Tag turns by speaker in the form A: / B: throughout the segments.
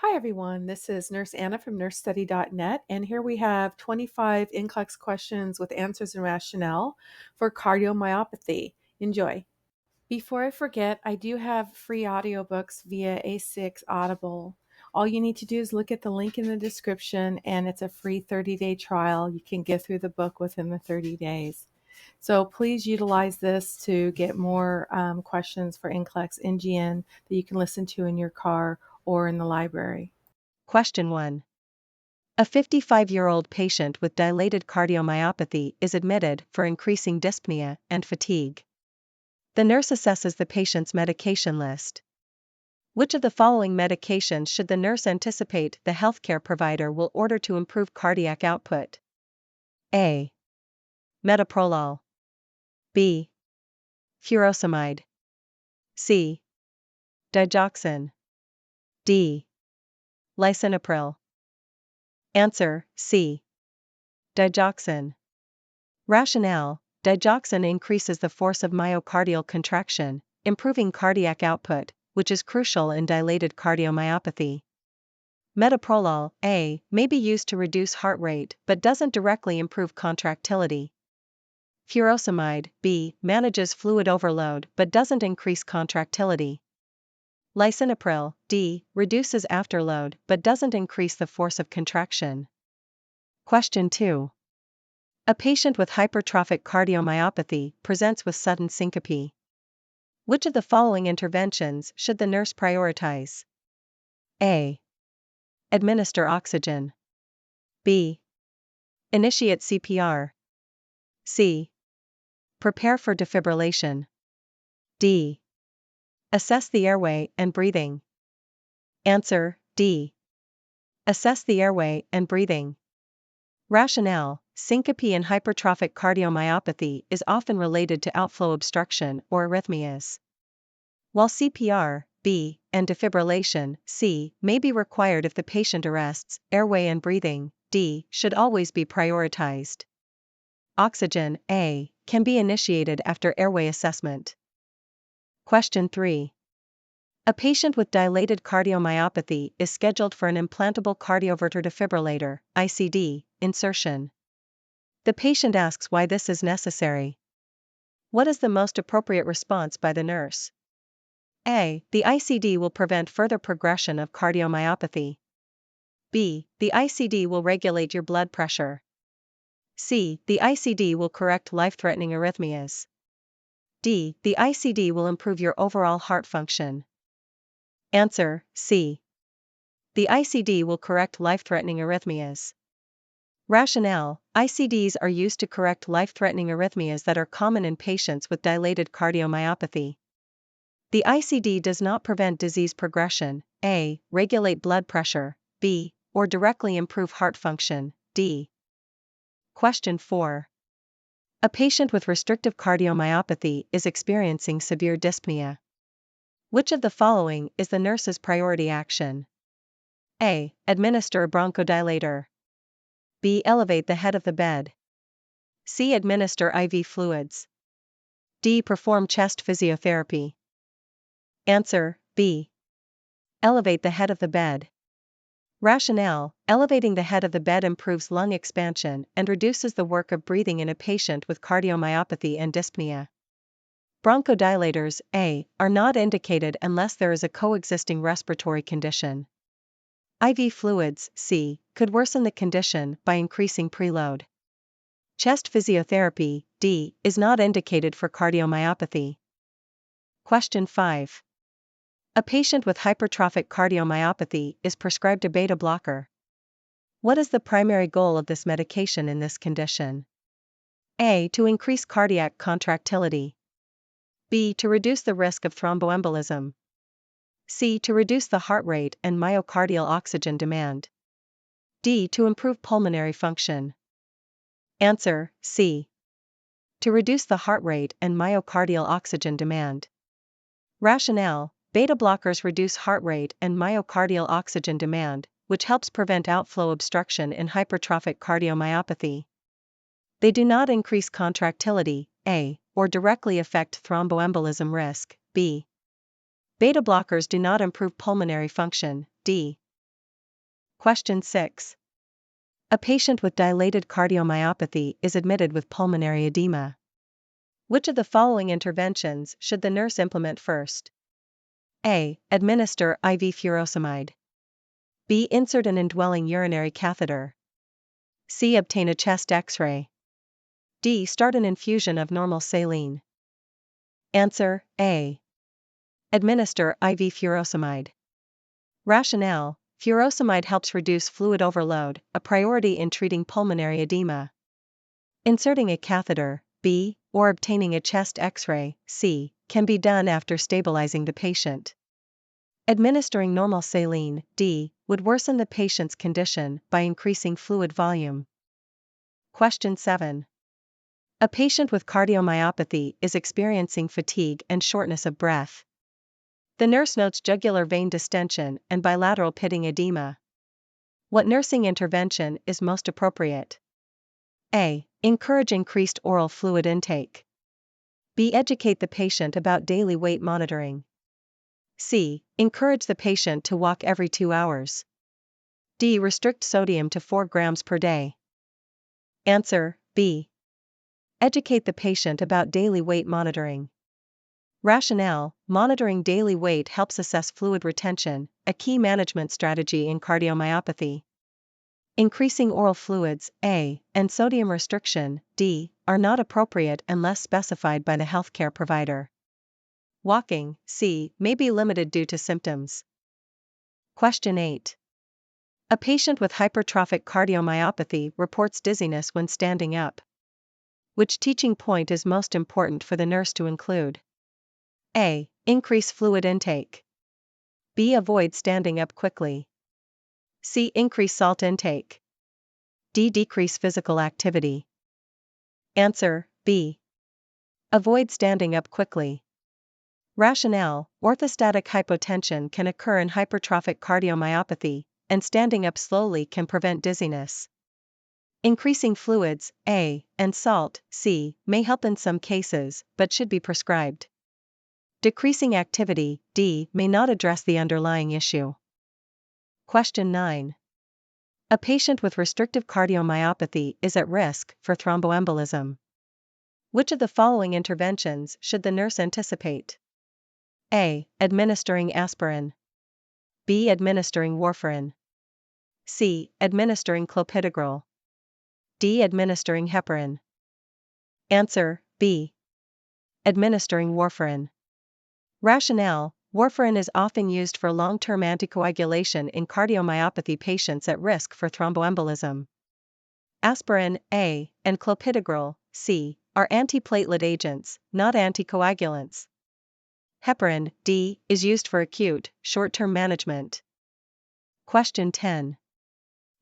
A: Hi, everyone. This is Nurse Anna from nursestudy.net, and here we have 25 NCLEX questions with answers and rationale for cardiomyopathy. Enjoy. Before I forget, I do have free audiobooks via A6 Audible. All you need to do is look at the link in the description, and it's a free 30-day trial. You can get through the book within the 30 days. So please utilize this to get more questions for NCLEX NGN that you can listen to in your car or in the library.
B: Question 1. A 55-year-old patient with dilated cardiomyopathy is admitted for increasing dyspnea and fatigue. The nurse assesses the patient's medication list. Which of the following medications should the nurse anticipate the healthcare provider will order to improve cardiac output? A. Metoprolol. B. Furosemide. C. Digoxin. D. Lisinopril. Answer: C. Digoxin. Rationale: digoxin increases the force of myocardial contraction, improving cardiac output, which is crucial in dilated cardiomyopathy. Metoprolol A may be used to reduce heart rate but doesn't directly improve contractility. Furosemide B manages fluid overload but doesn't increase contractility. Lisinopril D reduces afterload but doesn't increase the force of contraction. Question 2. A patient with hypertrophic cardiomyopathy presents with sudden syncope. Which of the following interventions should the nurse prioritize? A. Administer oxygen. B. Initiate CPR. C. Prepare for defibrillation. D. Assess the airway and breathing. Answer: D. Assess the airway and breathing. Rationale: syncope in hypertrophic cardiomyopathy is often related to outflow obstruction or arrhythmias. While CPR, B, and defibrillation, C, may be required if the patient arrests, airway and breathing, D, should always be prioritized. Oxygen, A, can be initiated after airway assessment. Question 3. A patient with dilated cardiomyopathy is scheduled for an implantable cardioverter defibrillator, ICD, insertion. The patient asks why this is necessary. What is the most appropriate response by the nurse? A. The ICD will prevent further progression of cardiomyopathy. B. The ICD will regulate your blood pressure. C. The ICD will correct life-threatening arrhythmias. D. The ICD will improve your overall heart function. Answer: C. The ICD will correct life-threatening arrhythmias. Rationale: ICDs are used to correct life-threatening arrhythmias that are common in patients with dilated cardiomyopathy. The ICD does not prevent disease progression, A, regulate blood pressure, B, or directly improve heart function, D. Question 4. A patient with restrictive cardiomyopathy is experiencing severe dyspnea. Which of the following is the nurse's priority action? A. Administer a bronchodilator. B. Elevate the head of the bed. C. Administer IV fluids. D. Perform chest physiotherapy. Answer: B. Elevate the head of the bed. Rationale: elevating the head of the bed improves lung expansion and reduces the work of breathing in a patient with cardiomyopathy and dyspnea. Bronchodilators, A, are not indicated unless there is a coexisting respiratory condition. IV fluids, C, could worsen the condition by increasing preload. Chest physiotherapy, D, is not indicated for cardiomyopathy. Question 5. A patient with hypertrophic cardiomyopathy is prescribed a beta blocker. What is the primary goal of this medication in this condition? A. To increase cardiac contractility. B. To reduce the risk of thromboembolism. C. To reduce the heart rate and myocardial oxygen demand. D. To improve pulmonary function. Answer: C. To reduce the heart rate and myocardial oxygen demand. Rationale: beta blockers reduce heart rate and myocardial oxygen demand, which helps prevent outflow obstruction in hypertrophic cardiomyopathy. They do not increase contractility, A, or directly affect thromboembolism risk, B. Beta blockers do not improve pulmonary function, D. Question 6. A patient with dilated cardiomyopathy is admitted with pulmonary edema. Which of the following interventions should the nurse implement first? A. Administer IV furosemide. B. Insert an indwelling urinary catheter. C. Obtain a chest X-ray. D. Start an infusion of normal saline. Answer: A. Administer IV furosemide. Rationale: furosemide helps reduce fluid overload, a priority in treating pulmonary edema. Inserting a catheter, B, or obtaining a chest X-ray, C, can be done after stabilizing the patient. Administering normal saline, D, would worsen the patient's condition by increasing fluid volume. Question 7. A patient with cardiomyopathy is experiencing fatigue and shortness of breath. The nurse notes jugular vein distension and bilateral pitting edema. What nursing intervention is most appropriate? A. Encourage increased oral fluid intake. B. Educate the patient about daily weight monitoring. C. Encourage the patient to walk every 2 hours. D. Restrict sodium to 4 grams per day. Answer: B. Educate the patient about daily weight monitoring. Rationale: monitoring daily weight helps assess fluid retention, a key management strategy in cardiomyopathy. Increasing oral fluids, A, and sodium restriction, D, are not appropriate unless specified by the healthcare provider. Walking, C, may be limited due to symptoms. Question 8. A patient with hypertrophic cardiomyopathy reports dizziness when standing up. Which teaching point is most important for the nurse to include? A. Increase fluid intake. B. Avoid standing up quickly. C. Increase salt intake. D. Decrease physical activity. Answer: B. Avoid standing up quickly. Rationale: orthostatic hypotension can occur in hypertrophic cardiomyopathy, and standing up slowly can prevent dizziness. Increasing fluids, A, and salt, C, may help in some cases, but should be prescribed. Decreasing activity, D, may not address the underlying issue. Question 9. A patient with restrictive cardiomyopathy is at risk for thromboembolism. Which of the following interventions should the nurse anticipate? A. Administering aspirin. B. Administering warfarin. C. Administering clopidogrel. D. Administering heparin. Answer: B. Administering warfarin. Rationale: warfarin is often used for long-term anticoagulation in cardiomyopathy patients at risk for thromboembolism. Aspirin, A, and clopidogrel, C, are antiplatelet agents, not anticoagulants. Heparin, D, is used for acute, short-term management. Question 10.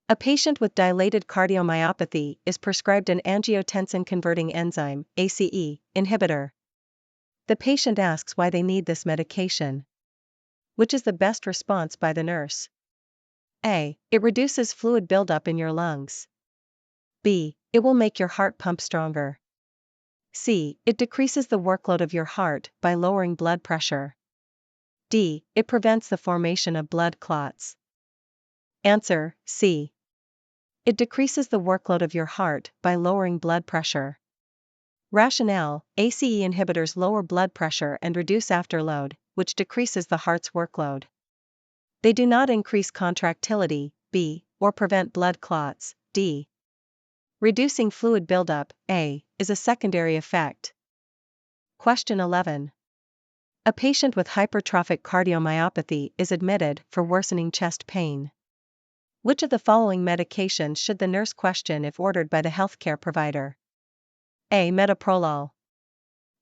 B: A patient with dilated cardiomyopathy is prescribed an angiotensin-converting enzyme, ACE, inhibitor. The patient asks why they need this medication. Which is the best response by the nurse? A. It reduces fluid buildup in your lungs. B. It will make your heart pump stronger. C. It decreases the workload of your heart by lowering blood pressure. D. It prevents the formation of blood clots. Answer: C. It decreases the workload of your heart by lowering blood pressure. Rationale: ACE inhibitors lower blood pressure and reduce afterload, which decreases the heart's workload. They do not increase contractility, B, or prevent blood clots, D. Reducing fluid buildup, A, is a secondary effect. Question 11. A patient with hypertrophic cardiomyopathy is admitted for worsening chest pain. Which of the following medications should the nurse question if ordered by the healthcare provider? A. Metoprolol.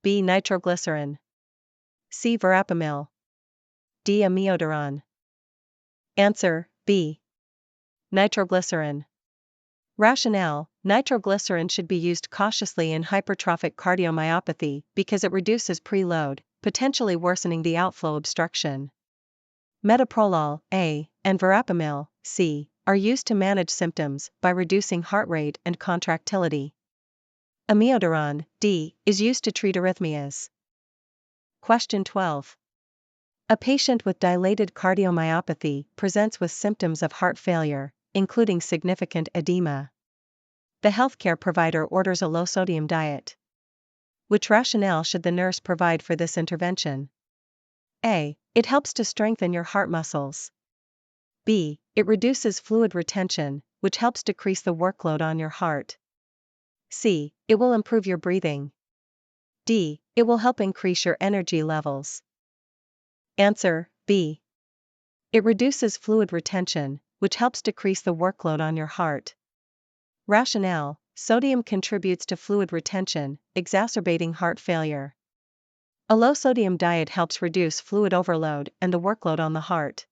B: B. Nitroglycerin. C. Verapamil. D. Amiodarone. Answer: B. Nitroglycerin. Rationale: nitroglycerin should be used cautiously in hypertrophic cardiomyopathy because it reduces preload, potentially worsening the outflow obstruction. Metoprolol, A, and verapamil, C, are used to manage symptoms by reducing heart rate and contractility. Amiodarone, D, is used to treat arrhythmias. Question 12. A patient with dilated cardiomyopathy presents with symptoms of heart failure, including significant edema. The healthcare provider orders a low-sodium diet. Which rationale should the nurse provide for this intervention? A. It helps to strengthen your heart muscles. B. It reduces fluid retention, which helps decrease the workload on your heart. C. It will improve your breathing. D. It will help increase your energy levels. Answer: B. It reduces fluid retention, which helps decrease the workload on your heart. Rationale: sodium contributes to fluid retention, exacerbating heart failure. A low-sodium diet helps reduce fluid overload and the workload on the heart.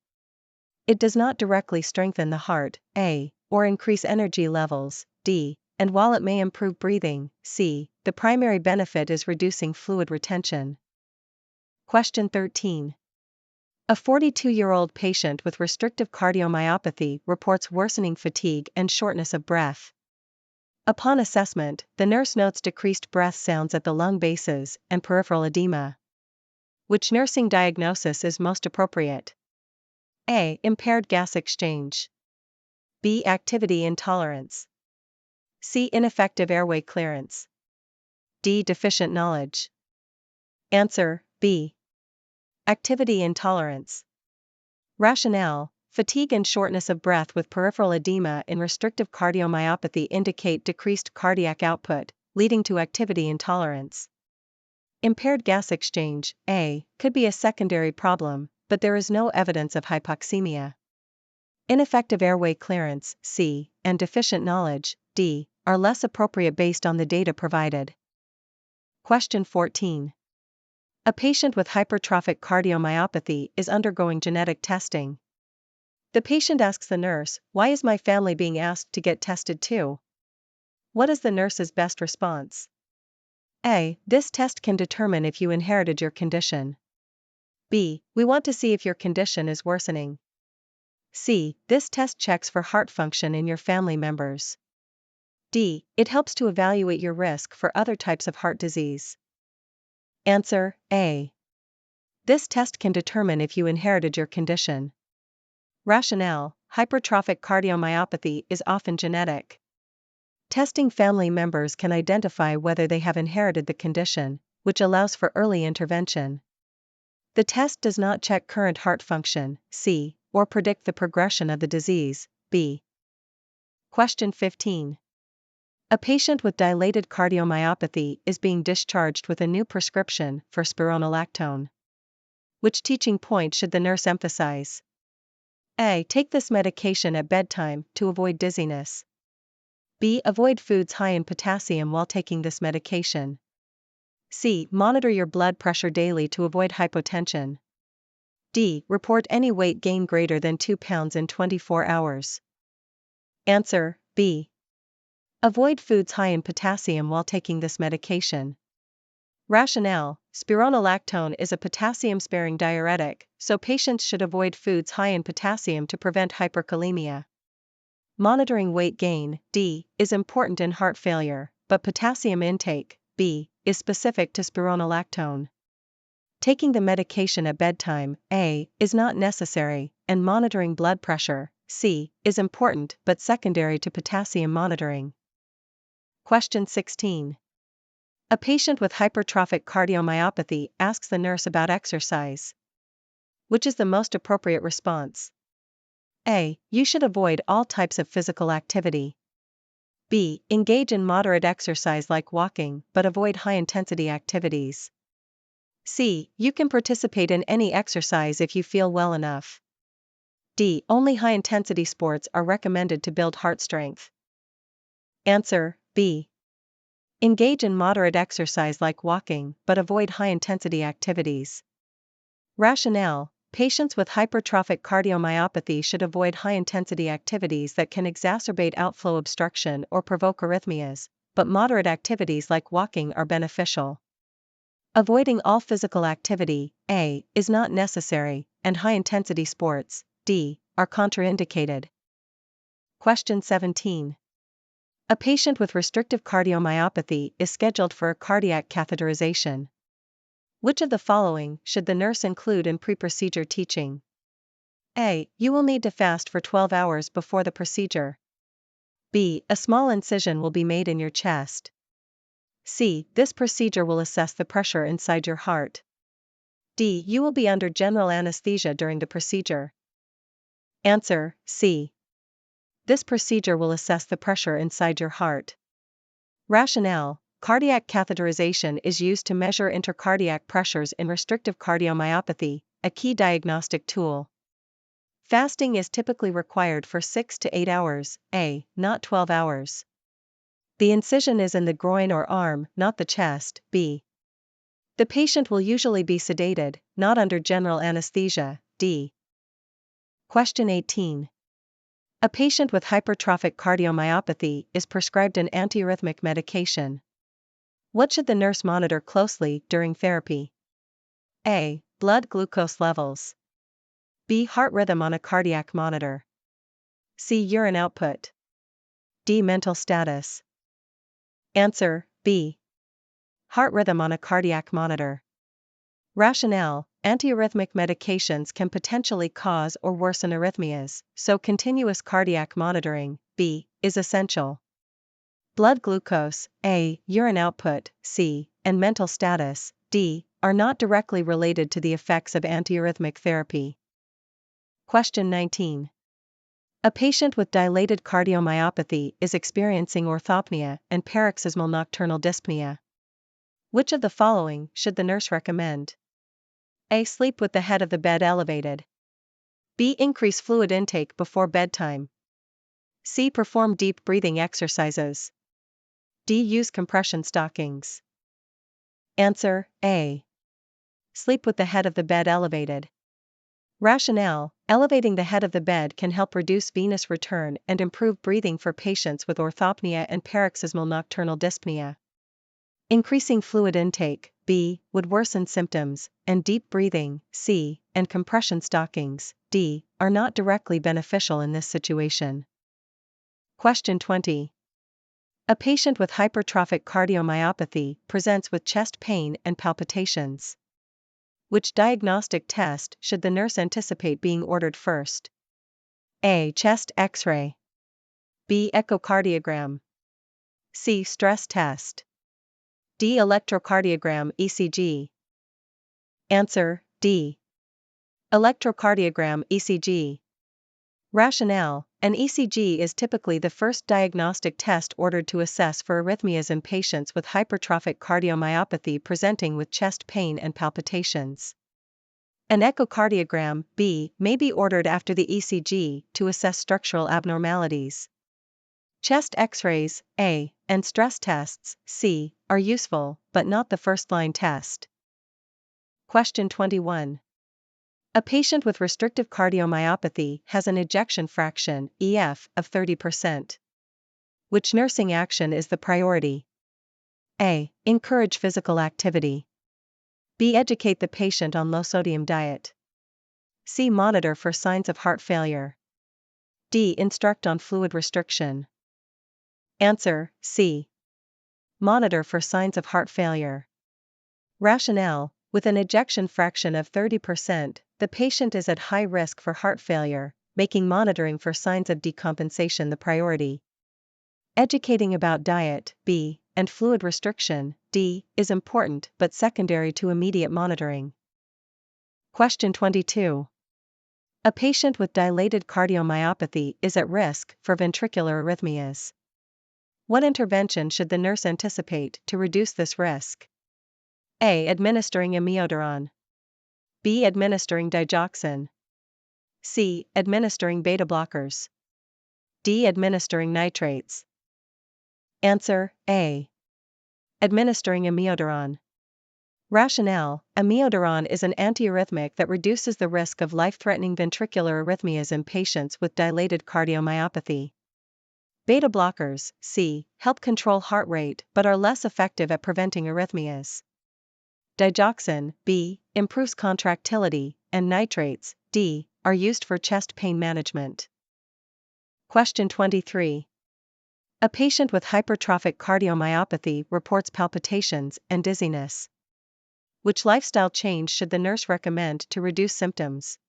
B: It does not directly strengthen the heart, A, or increase energy levels, D, and while it may improve breathing, C, the primary benefit is reducing fluid retention. Question 13. A 42-year-old patient with restrictive cardiomyopathy reports worsening fatigue and shortness of breath. Upon assessment, the nurse notes decreased breath sounds at the lung bases and peripheral edema. Which nursing diagnosis is most appropriate? A. Impaired gas exchange. B. Activity intolerance. C. Ineffective airway clearance. D. Deficient knowledge. Answer: B. Activity intolerance. Rationale: fatigue and shortness of breath with peripheral edema in restrictive cardiomyopathy indicate decreased cardiac output, leading to activity intolerance. Impaired gas exchange, A, could be a secondary problem, but there is no evidence of hypoxemia. Ineffective airway clearance, C, and deficient knowledge, D, are less appropriate based on the data provided. Question 14. A patient with hypertrophic cardiomyopathy is undergoing genetic testing. The patient asks the nurse, "Why is my family being asked to get tested too?" What is the nurse's best response? A. This test can determine if you inherited your condition. B. We want to see if your condition is worsening. C. This test checks for heart function in your family members. D. It helps to evaluate your risk for other types of heart disease. Answer: A. This test can determine if you inherited your condition. Rationale: hypertrophic cardiomyopathy is often genetic. Testing family members can identify whether they have inherited the condition, which allows for early intervention. The test does not check current heart function, C, or predict the progression of the disease, B. Question 15. A patient with dilated cardiomyopathy is being discharged with a new prescription for spironolactone. Which teaching point should the nurse emphasize? A. Take this medication at bedtime to avoid dizziness. B. Avoid foods high in potassium while taking this medication. C. Monitor your blood pressure daily to avoid hypotension. D. Report any weight gain greater than 2 pounds in 24 hours. Answer: B. Avoid foods high in potassium while taking this medication. Rationale: spironolactone is a potassium-sparing diuretic, so patients should avoid foods high in potassium to prevent hyperkalemia. Monitoring weight gain, D, is important in heart failure, but potassium intake, B, is specific to spironolactone. Taking the medication at bedtime, A, is not necessary, and monitoring blood pressure, C, is important but secondary to potassium monitoring. Question 16. A patient with hypertrophic cardiomyopathy asks the nurse about exercise. Which is the most appropriate response? A. You should avoid all types of physical activity. B. Engage in moderate exercise like walking, but avoid high-intensity activities. C. You can participate in any exercise if you feel well enough. D. Only high-intensity sports are recommended to build heart strength. Answer: B. Engage in moderate exercise like walking, but avoid high-intensity activities. Rationale: patients with hypertrophic cardiomyopathy should avoid high-intensity activities that can exacerbate outflow obstruction or provoke arrhythmias, but moderate activities like walking are beneficial. Avoiding all physical activity, A, is not necessary, and high-intensity sports, D, are contraindicated. Question 17. A patient with restrictive cardiomyopathy is scheduled for a cardiac catheterization. Which of the following should the nurse include in pre-procedure teaching? A. You will need to fast for 12 hours before the procedure. B. A small incision will be made in your chest. C. This procedure will assess the pressure inside your heart. D. You will be under general anesthesia during the procedure. Answer: C. This procedure will assess the pressure inside your heart. Rationale: cardiac catheterization is used to measure intracardiac pressures in restrictive cardiomyopathy, a key diagnostic tool. Fasting is typically required for 6 to 8 hours, not 12 hours. The incision is in the groin or arm, not the chest, B. The patient will usually be sedated, not under general anesthesia, D. Question 18. A patient with hypertrophic cardiomyopathy is prescribed an antiarrhythmic medication. What should the nurse monitor closely during therapy? A. Blood glucose levels. B. Heart rhythm on a cardiac monitor. C. Urine output. D. Mental status. Answer: B. Heart rhythm on a cardiac monitor. Rationale: antiarrhythmic medications can potentially cause or worsen arrhythmias, so continuous cardiac monitoring, B, is essential. Blood glucose, A, urine output, C, and mental status, D, are not directly related to the effects of antiarrhythmic therapy. Question 19. A patient with dilated cardiomyopathy is experiencing orthopnea and paroxysmal nocturnal dyspnea. Which of the following should the nurse recommend? A. Sleep with the head of the bed elevated. B. Increase fluid intake before bedtime. C. Perform deep breathing exercises. D. Use compression stockings. Answer: A. Sleep with the head of the bed elevated. Rationale: elevating the head of the bed can help reduce venous return and improve breathing for patients with orthopnea and paroxysmal nocturnal dyspnea. Increasing fluid intake, B, would worsen symptoms, and deep breathing, C, and compression stockings, D, are not directly beneficial in this situation. Question 20. A patient with hypertrophic cardiomyopathy presents with chest pain and palpitations. Which diagnostic test should the nurse anticipate being ordered first? A. Chest X-ray. B. Echocardiogram. C. Stress test. D. Electrocardiogram ECG. Answer: D. Electrocardiogram ECG. Rationale: an ECG is typically the first diagnostic test ordered to assess for arrhythmias in patients with hypertrophic cardiomyopathy presenting with chest pain and palpitations. An echocardiogram, B, may be ordered after the ECG to assess structural abnormalities. Chest X-rays, A, and stress tests, C, are useful, but not the first-line test. Question 21. A patient with restrictive cardiomyopathy has an ejection fraction, EF, of 30%. Which nursing action is the priority? A. Encourage physical activity. B. Educate the patient on low-sodium diet. C. Monitor for signs of heart failure. D. Instruct on fluid restriction. Answer: C. Monitor for signs of heart failure. Rationale: with an ejection fraction of 30%, the patient is at high risk for heart failure, making monitoring for signs of decompensation the priority. Educating about diet, B, and fluid restriction, D, is important but secondary to immediate monitoring. Question 22. A patient with dilated cardiomyopathy is at risk for ventricular arrhythmias. What intervention should the nurse anticipate to reduce this risk? A. Administering amiodarone. B. Administering digoxin. C. Administering beta blockers. D. Administering nitrates. Answer: A. Administering amiodarone. Rationale: amiodarone is an antiarrhythmic that reduces the risk of life-threatening ventricular arrhythmias in patients with dilated cardiomyopathy. Beta blockers, C, help control heart rate but are less effective at preventing arrhythmias. Digoxin, B, improves contractility, and nitrates, D, are used for chest pain management. Question 23. A patient with hypertrophic cardiomyopathy reports palpitations and dizziness. Which lifestyle change should the nurse recommend to reduce symptoms?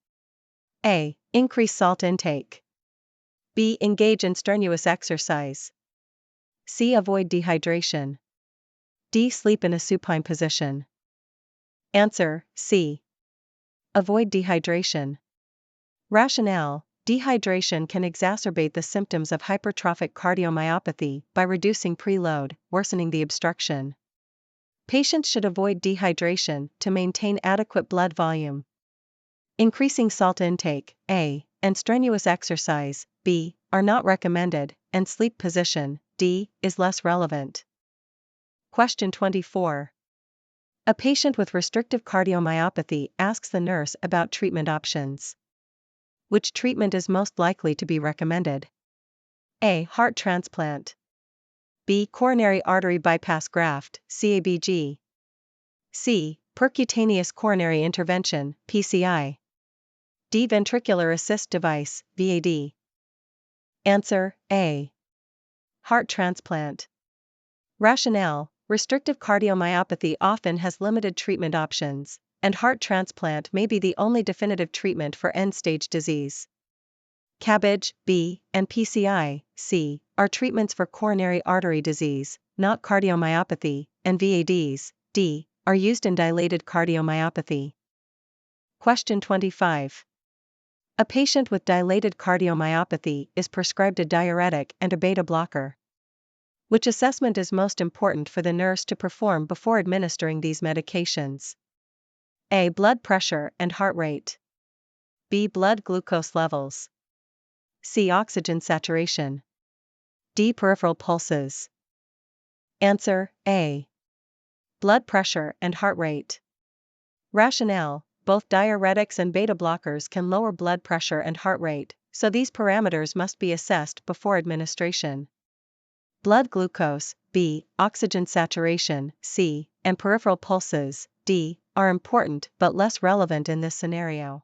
B: A. Increase salt intake. B. Engage in strenuous exercise. C. Avoid dehydration. D. Sleep in a supine position. Answer: C. Avoid dehydration. Rationale: dehydration can exacerbate the symptoms of hypertrophic cardiomyopathy by reducing preload, worsening the obstruction. Patients should avoid dehydration to maintain adequate blood volume. Increasing salt intake, A, and strenuous exercise, B, are not recommended, and sleep position, D, is less relevant. Question 24. A patient with restrictive cardiomyopathy asks the nurse about treatment options. Which treatment is most likely to be recommended? A. Heart transplant. B. Coronary artery bypass graft, CABG. C. Percutaneous coronary intervention, PCI. D. Ventricular assist device, VAD. Answer: A. Heart transplant. Rationale: restrictive cardiomyopathy often has limited treatment options, and heart transplant may be the only definitive treatment for end-stage disease. CABG, B, and PCI, C, are treatments for coronary artery disease, not cardiomyopathy, and VADs, D, are used in dilated cardiomyopathy. Question 25. A patient with dilated cardiomyopathy is prescribed a diuretic and a beta blocker. Which assessment is most important for the nurse to perform before administering these medications? A. Blood pressure and heart rate. B. Blood glucose levels. C. Oxygen saturation. D. Peripheral pulses. Answer: A. Blood pressure and heart rate. Rationale: both diuretics and beta blockers can lower blood pressure and heart rate, so these parameters must be assessed before administration. Blood glucose, B, oxygen saturation, C, and peripheral pulses, D, are important but less relevant in this scenario.